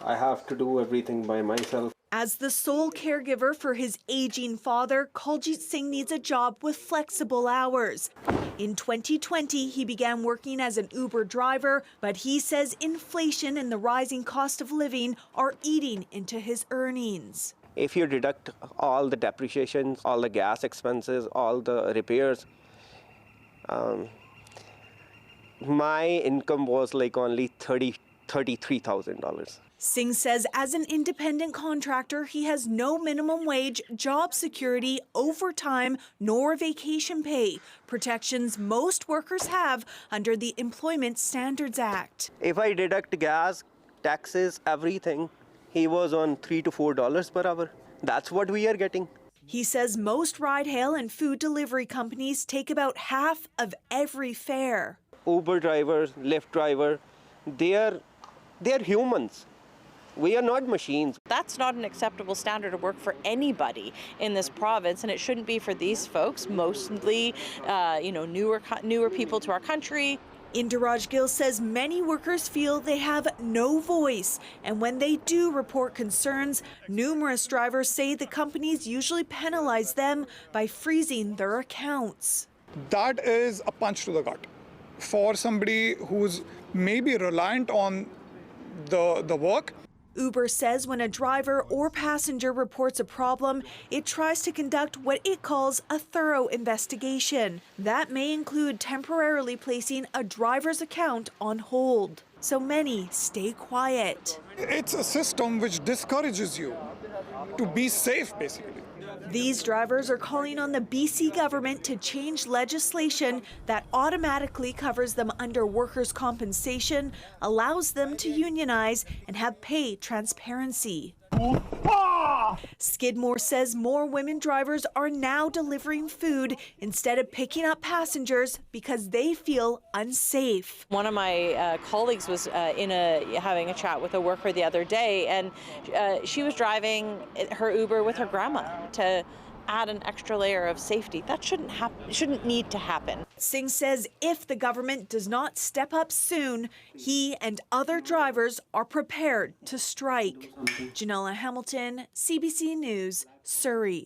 I have to do everything by myself. As the sole caregiver for his aging father, Kuljit Singh needs a job with flexible hours. In 2020, he began working as an Uber driver, but he says inflation and the rising cost of living are eating into his earnings. If you deduct all the depreciations, all the gas expenses, all the repairs, my income was like only $33,000. Singh says as an independent contractor, he has no minimum wage, job security, overtime, nor vacation pay, protections most workers have under the Employment Standards Act. If I deduct gas, taxes, everything, he was on $3 to $4 per hour. That's what we are getting. He says most ride-hail and food delivery companies take about half of every fare. Uber drivers, Lyft driver, they're humans. We are not machines. That's not an acceptable standard of work for anybody in this province, and it shouldn't be for these folks, mostly, newer people to our country. Indiraj Gill says many workers feel they have no voice, and when they do report concerns, numerous drivers say the companies usually penalize them by freezing their accounts. That is a punch to the gut for somebody who's maybe reliant on the work. Uber says when a driver or passenger reports a problem, it tries to conduct what it calls a thorough investigation. That may include temporarily placing a driver's account on hold. So many stay quiet. It's a system which discourages you to be safe, basically. These drivers are calling on the BC government to change legislation that automatically covers them under workers' compensation, allows them to unionize, and have pay transparency. Skidmore says more women drivers are now delivering food instead of picking up passengers because they feel unsafe. One of my colleagues was having a chat with a worker the other day, and she was driving her Uber with her grandma to add an extra layer of safety. That shouldn't need to happen. Singh says if the government does not step up soon, he and other drivers are prepared to strike. Janella Hamilton, CBC News, Surrey.